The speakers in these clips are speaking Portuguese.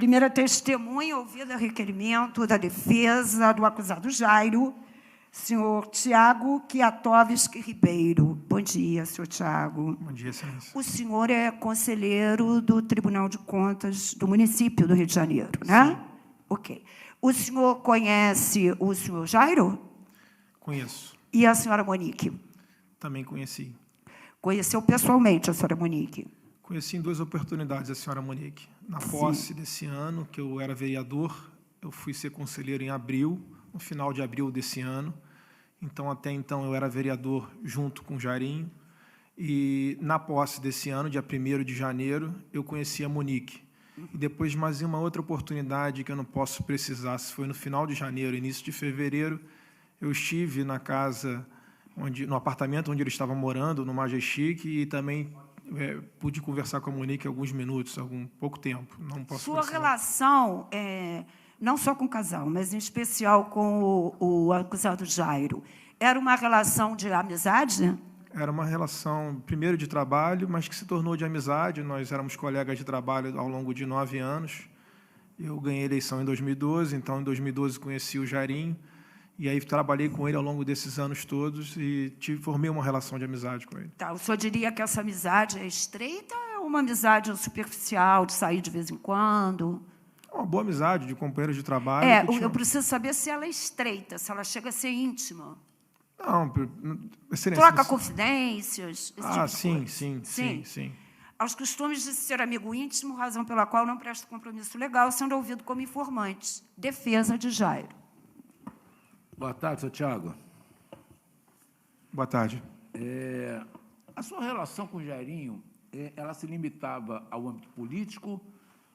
Primeira testemunha, ouvida requerimento da defesa do acusado Jairo, senhor Tiago Kiatovski Ribeiro. Bom dia, senhor Tiago. Bom dia, excelência. O senhor é conselheiro do Tribunal de Contas do município do Rio de Janeiro, né? Sim. Ok. O senhor conhece o senhor Jairo? Conheço. E a senhora Monique? Também conheci. Conheceu pessoalmente a senhora Monique? Conheci em 2 oportunidades a senhora Monique. Na posse desse ano, que eu era vereador, eu fui ser conselheiro em abril, no final de abril desse ano. Então, até então, eu era vereador junto com o Jairinho. E, na posse desse ano, dia 1º de janeiro, eu conheci a Monique. E depois de mais uma outra oportunidade, que eu não posso precisar, se foi no final de janeiro, início de fevereiro, eu estive na casa, no apartamento onde ele estava morando, no Majestic, e também pude conversar com a Monique alguns minutos, pouco tempo. Não posso Sua precisar. relação, não só com o casal, mas em especial com o acusado Jairo, era uma relação de amizade? Era uma relação, primeiro, de trabalho, mas que se tornou de amizade. Nós éramos colegas de trabalho ao longo de 9 anos. Eu ganhei a eleição em 2012, então, em 2012, conheci o Jairinho, e aí trabalhei com ele ao longo desses anos todos e formei uma relação de amizade com ele. Tá, o senhor diria que essa amizade é estreita ou é uma amizade superficial, de sair de vez em quando? É uma boa amizade, de companheiros de trabalho. Eu preciso saber se ela é estreita, se ela chega a ser íntima. Não, excelência. Troca confidências, esse tipo de coisa. Sim. Aos costumes de ser amigo íntimo, razão pela qual não presta compromisso legal, sendo ouvido como informante. Defesa de Jairo. Boa tarde, senhor Tiago. Boa tarde. A sua relação com o Jairinho, ela se limitava ao âmbito político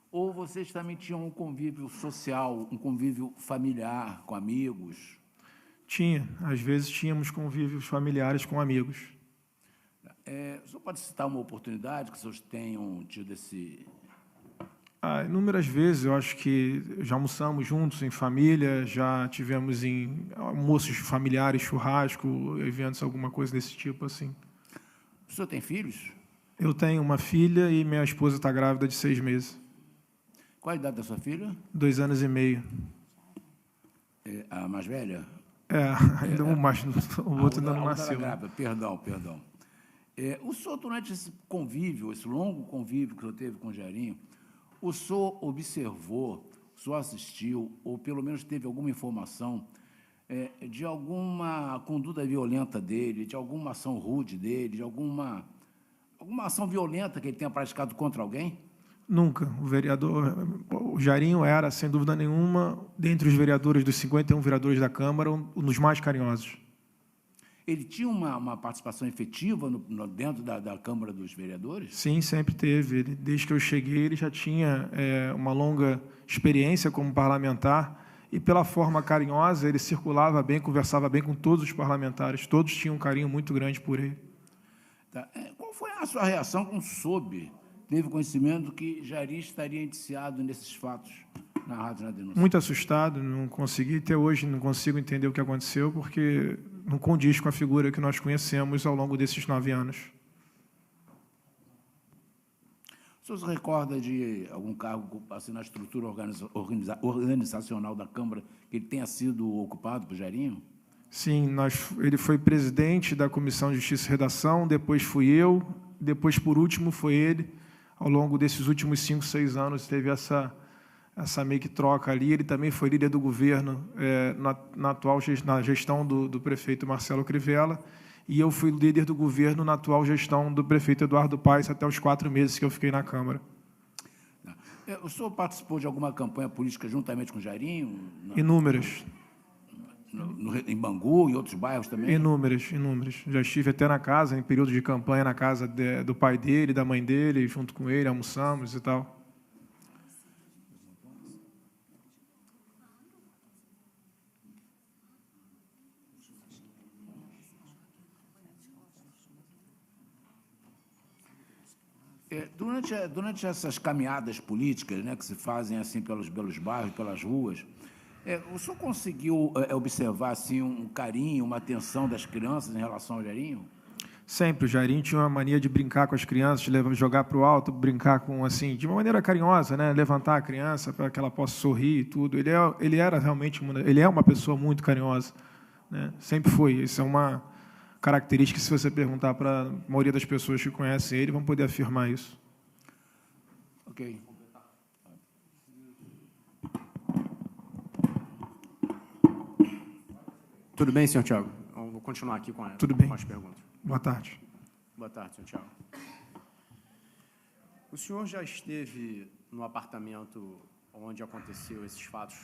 ou vocês também tinham um convívio social, um convívio familiar com amigos? Tinha. Às vezes tínhamos convívios familiares com amigos. O senhor pode citar uma oportunidade que os senhores tenham tido esse... Inúmeras vezes, eu acho que já almoçamos juntos em família, já tivemos em almoços familiares, churrasco, eventos, alguma coisa desse tipo, assim. O senhor tem filhos? Eu tenho uma filha e minha esposa está grávida de 6 meses. Qual a idade da sua filha? 2 anos e meio. A mais velha? Ainda o outro ainda não nasceu. Perdão. O senhor, durante esse convívio, esse longo convívio que o senhor teve com o Jairinho, o senhor observou, o senhor assistiu, ou pelo menos teve alguma informação de alguma conduta violenta dele, de alguma ação rude dele, de alguma ação violenta que ele tenha praticado contra alguém? Nunca. O Jairinho era, sem dúvida nenhuma, dentre os vereadores, dos 51 vereadores da Câmara, um dos mais carinhosos. Ele tinha uma participação efetiva dentro da Câmara dos Vereadores? Sim, sempre teve. Desde que eu cheguei, ele já tinha uma longa experiência como parlamentar e, pela forma carinhosa, ele circulava bem, conversava bem com todos os parlamentares. Todos tinham um carinho muito grande por ele. Tá. Qual foi a sua reação quando teve conhecimento que Jairinho estaria indiciado nesses fatos narrados na denúncia? Muito assustado, não consegui, até hoje não consigo entender o que aconteceu, porque não condiz com a figura que nós conhecemos ao longo desses 9 anos. O senhor se recorda de algum cargo assim, na estrutura organizacional da Câmara que ele tenha sido ocupado por Jairinho? Sim, ele foi presidente da Comissão de Justiça e Redação, depois fui eu, depois, por último, foi ele. Ao longo desses últimos 5, 6 anos, teve essa meio que troca ali. Ele também foi líder do governo na gestão do prefeito Marcelo Crivella, e eu fui líder do governo na atual gestão do prefeito Eduardo Paes até os 4 meses que eu fiquei na Câmara. O senhor participou de alguma campanha política juntamente com o Jairinho? Inúmeras. Em Bangu, em outros bairros também? Inúmeras. Já estive até na casa, em período de campanha, na casa do pai dele, da mãe dele, junto com ele, almoçamos e tal. Durante essas caminhadas políticas, né, que se fazem assim pelos bairros, pelas ruas, o senhor conseguiu observar assim, um carinho, uma atenção das crianças em relação ao Jairinho? Sempre. O Jairinho tinha uma mania de brincar com as crianças, de jogar para o alto, brincar com, assim, de uma maneira carinhosa, né? Levantar a criança para que ela possa sorrir e tudo. Ele era realmente ele é uma pessoa muito carinhosa, né? Sempre foi. Isso é uma característica que, se você perguntar para a maioria das pessoas que conhecem ele, vão poder afirmar isso. Ok. Tudo bem, senhor Tiago? Eu vou continuar aqui com Tudo bem. com as perguntas. Boa tarde. Boa tarde, senhor Tiago. O senhor já esteve no apartamento onde aconteceu esses fatos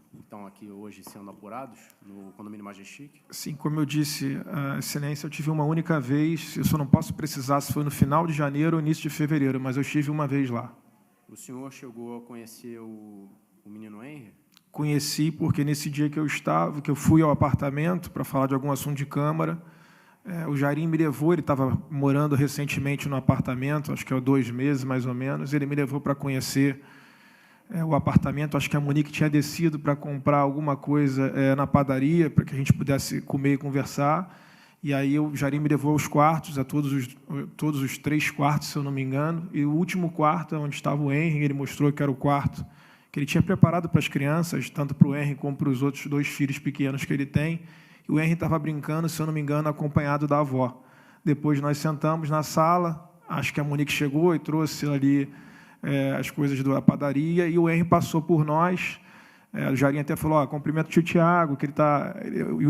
que estão aqui hoje sendo apurados, no condomínio Majestic? Sim, como eu disse, Excelência, eu tive uma única vez, eu só não posso precisar se foi no final de janeiro ou início de fevereiro, mas eu estive uma vez lá. O senhor chegou a conhecer o menino Henry? Conheci porque nesse dia que eu fui ao apartamento para falar de algum assunto de Câmara, o Jairinho me levou, ele estava morando recentemente no apartamento, acho que há 2 meses mais ou menos, ele me levou para conhecer o apartamento, acho que a Monique tinha descido para comprar alguma coisa na padaria, para que a gente pudesse comer e conversar, e aí o Jairinho me levou aos quartos, a todos os 3 quartos, se eu não me engano, e o último quarto, onde estava o Henry, ele mostrou que era o quarto que ele tinha preparado para as crianças, tanto para o Henry como para os outros 2 filhos pequenos que ele tem, e o Henry estava brincando, se eu não me engano, acompanhado da avó. Depois nós sentamos na sala, acho que a Monique chegou e trouxe ali as coisas da padaria, e o Henry passou por nós, o Jairinho até falou, cumprimento o tio Tiago, que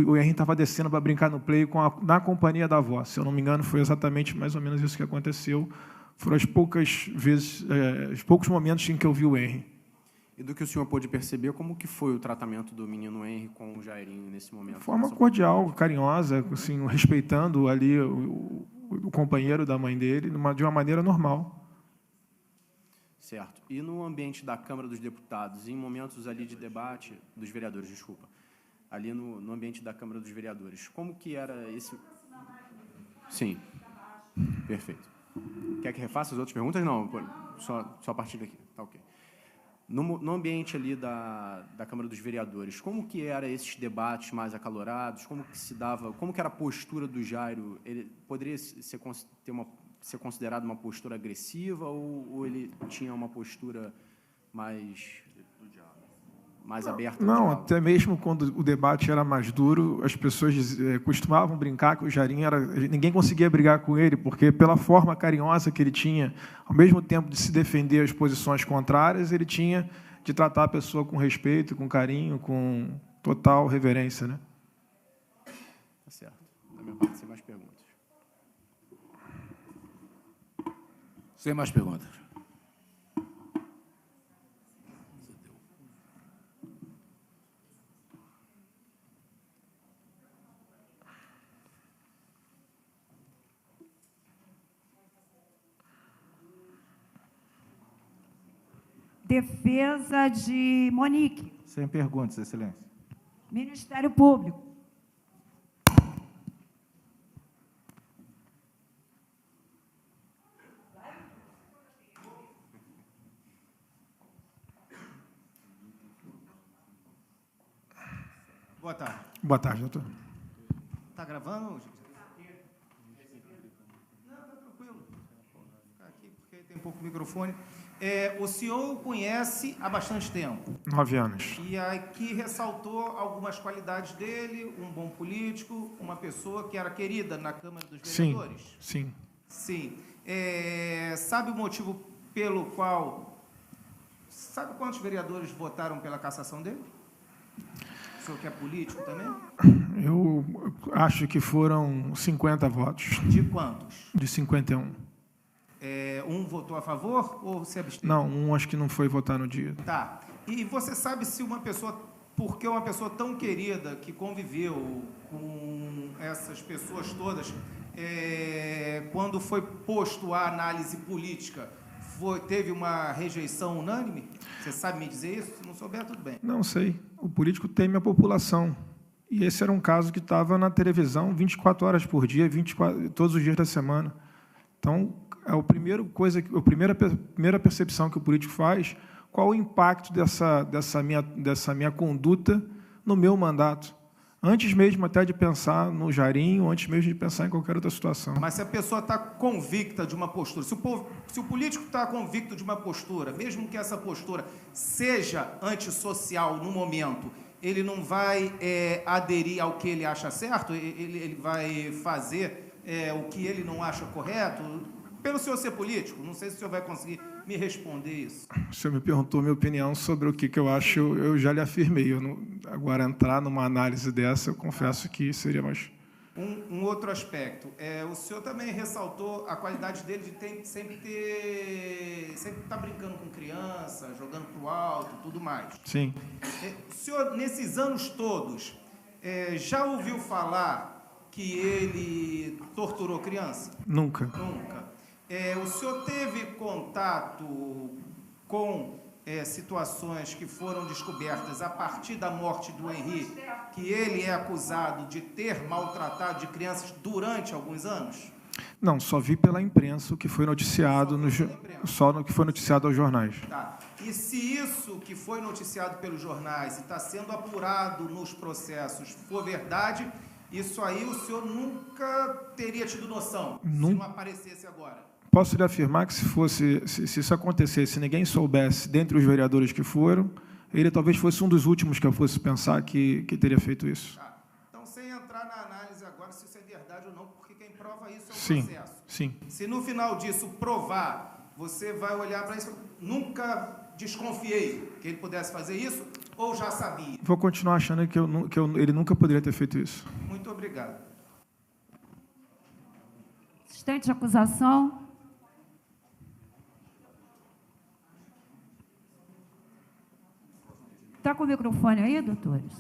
o Henry estava descendo para brincar no play na companhia da avó. Se eu não me engano, foi exatamente mais ou menos isso que aconteceu. Foram as poucas vezes, os poucos momentos em que eu vi o Henry. E do que o senhor pôde perceber, como que foi o tratamento do menino Henry com o Jairinho nesse momento? De forma cordial, carinhosa, assim, respeitando ali o companheiro da mãe dele, de uma maneira normal. Certo. E no ambiente da Câmara dos Deputados, em momentos ali de debate, dos vereadores, desculpa, ali no ambiente da Câmara dos Vereadores, como que era esse... Sim. Perfeito. Quer que refaça as outras perguntas? Não, só a partir daqui. Tá ok. No ambiente ali da Câmara dos Vereadores, como que eram esses debates mais acalorados? Como que se dava? Como que era a postura do Jairo? Ele poderia ser considerado uma postura agressiva ou ele tinha uma postura mais aberta? Não, até mesmo quando o debate era mais duro, as pessoas costumavam brincar que o Jairinho ninguém conseguia brigar com ele, porque pela forma carinhosa que ele tinha, ao mesmo tempo de se defender as posições contrárias, ele tinha de tratar a pessoa com respeito, com carinho, com total reverência, né? Tá certo. Da minha parte, sem mais perguntas. Sem mais perguntas. Defesa de Monique. Sem perguntas, Excelência. Ministério Público. Boa tarde. Boa tarde, doutor. Está gravando? Não, está tranquilo. Vou ficar aqui porque tem pouco microfone. O senhor o conhece há bastante tempo. 9 anos. E aqui ressaltou algumas qualidades dele, um bom político, uma pessoa que era querida na Câmara dos Vereadores. Sim. Sim. Sabe o motivo pelo qual... Sabe quantos vereadores votaram pela cassação dele? O senhor que é político também? Eu acho que foram 50 votos. De quantos? De 51. Um votou a favor ou se absteve? Não, acho que não foi votar no dia. Tá. E você sabe se uma pessoa, porque uma pessoa tão querida que conviveu com essas pessoas todas, quando foi posto a análise política, teve uma rejeição unânime? Você sabe me dizer isso? Se não souber, tudo bem. Não sei. O político teme a população. E esse era um caso que estava na televisão 24 horas por dia, todos os dias da semana. Então, a primeira percepção que o político faz, qual o impacto dessa minha conduta no meu mandato. Antes mesmo até de pensar no Jairinho, antes mesmo de pensar em qualquer outra situação. Mas se a pessoa está convicta de uma postura, se o político está convicto de uma postura, mesmo que essa postura seja antissocial no momento, ele não vai aderir ao que ele acha certo? Ele vai fazer o que ele não acha correto? Pelo senhor ser político, não sei se o senhor vai conseguir me responder isso. O senhor me perguntou minha opinião sobre o que eu acho, eu já lhe afirmei. Agora, entrar numa análise dessa, eu confesso que seria mais... Um outro aspecto, o senhor também ressaltou a qualidade dele de sempre estar brincando com criança, jogando para o alto, tudo mais. Sim. O senhor, nesses anos todos, já ouviu falar que ele torturou criança? Nunca. Nunca. O senhor teve contato com situações que foram descobertas a partir da morte do Henri, que ele é acusado de ter maltratado de crianças durante alguns anos? Não, só vi pela imprensa o que foi noticiado, só no que foi noticiado aos jornais. Tá. E se isso que foi noticiado pelos jornais e está sendo apurado nos processos for verdade, isso aí o senhor nunca teria tido noção, se não aparecesse agora? Posso lhe afirmar que se isso acontecesse, se ninguém soubesse, dentre os vereadores que foram, ele talvez fosse um dos últimos que eu fosse pensar que teria feito isso. Tá. Então, sem entrar na análise agora se isso é verdade ou não, porque quem prova isso é o Sim, processo. sim. Se no final disso provar, você vai olhar para isso, nunca desconfiei que ele pudesse fazer isso, ou já sabia? Vou continuar achando que ele nunca poderia ter feito isso. Muito obrigado. Assistente de acusação. Está com o microfone aí, doutores?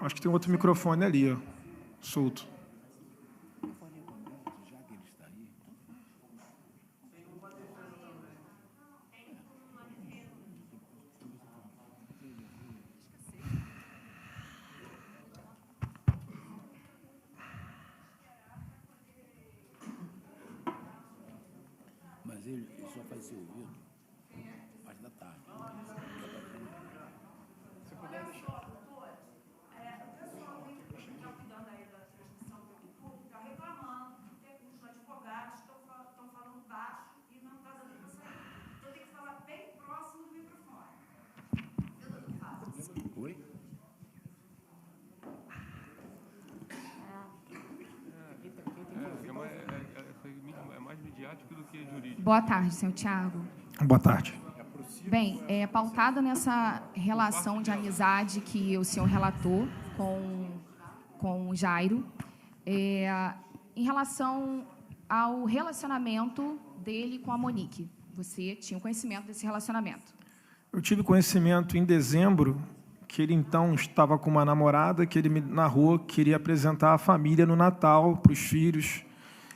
Acho que tem outro microfone ali, ó, solto. Mas ele só faz ser ouvido a parte da tarde. Se puder deixar. O pessoal que está cuidando aí da transmissão do YouTube está reclamando que os advogados estão falando baixo e não está dando para sair. Então tem que falar bem próximo do microfone. Oi? É mais midiático do que jurídico. Boa tarde, senhor Tiago. Boa tarde. Bem, pautado nessa relação de amizade que o senhor relatou com o Jairo, em relação ao relacionamento dele com a Monique, você tinha conhecimento desse relacionamento? Eu tive conhecimento em dezembro que ele, então, estava com uma namorada que ele me narrou, queria apresentar a família no Natal, para os filhos.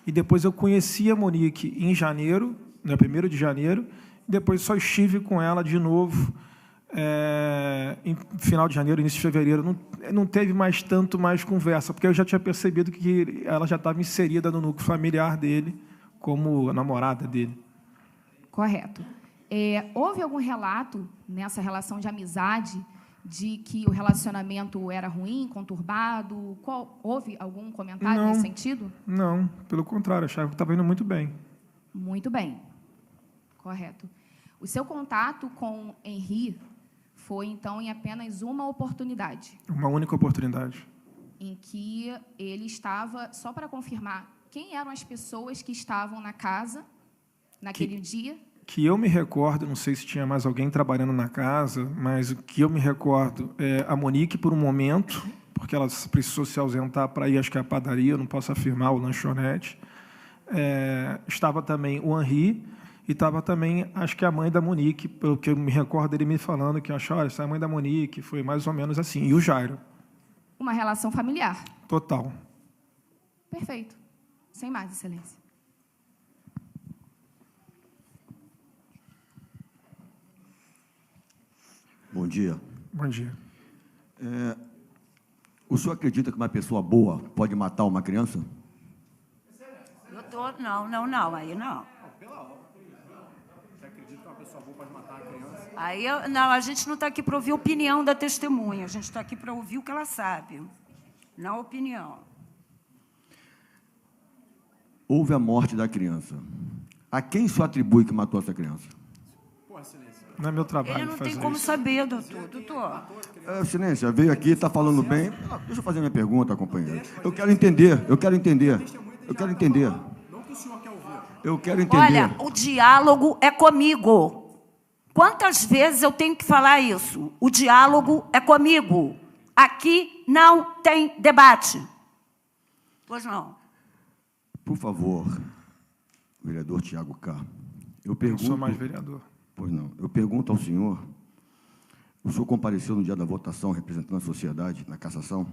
E depois eu conheci a Monique em janeiro, no 1º de janeiro, e depois só estive com ela de novo em final de janeiro, início de fevereiro. Não teve mais conversa, porque eu já tinha percebido que ela já estava inserida no núcleo familiar dele, como namorada dele. Correto. Houve algum relato nessa relação de amizade de que o relacionamento era ruim, conturbado? Houve algum comentário nesse sentido? Não, pelo contrário, achava que estava indo muito bem. Muito bem. Correto. O seu contato com Henri foi, então, em apenas uma oportunidade? Uma única oportunidade. Em que ele estava, só para confirmar, quem eram as pessoas que estavam na casa naquele dia? Que eu me recordo, não sei se tinha mais alguém trabalhando na casa, mas o que eu me recordo é a Monique, por um momento, porque ela precisou se ausentar para ir, acho que à padaria, não posso afirmar, o lanchonete. Estava também o Henri e estava também, acho que a mãe da Monique, pelo que eu me recordo ele me falando que achou, olha, essa é a mãe da Monique, foi mais ou menos assim. E o Jairo. Uma relação familiar. Total. Perfeito. Sem mais, excelência. Bom dia. Bom dia. O senhor acredita que uma pessoa boa pode matar uma criança? vereador, não, aí não. Você acredita que uma pessoa boa pode matar uma criança? Aí, não, a gente não está aqui para ouvir a opinião da testemunha, a gente está aqui para ouvir o que ela sabe, não a opinião. Houve a morte da criança. A quem isso atribui que matou essa criança? Porra, silêncio. Não é meu trabalho Ele não fazer tem como isso. saber, doutor. Excelência, veio aqui, está falando bem. Deixa eu fazer minha pergunta, companheiro. Eu quero entender. Não que o senhor quer ouvir. Eu quero entender. Olha, o diálogo é comigo. Quantas vezes eu tenho que falar isso? O diálogo é comigo. Aqui não tem debate. Pois não. Por favor, vereador Tiago K. Eu Não pergunto... sou mais vereador. Pois não. Eu pergunto ao senhor, o senhor compareceu no dia da votação representando a sociedade na cassação?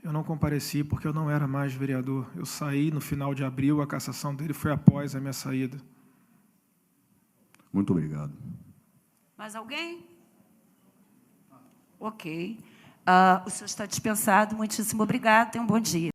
Eu não compareci porque eu não era mais vereador. Eu saí no final de abril, a cassação dele foi após a minha saída. Muito obrigado. Mais alguém? Ok. O senhor está dispensado. Muitíssimo obrigado. Tenha um bom dia.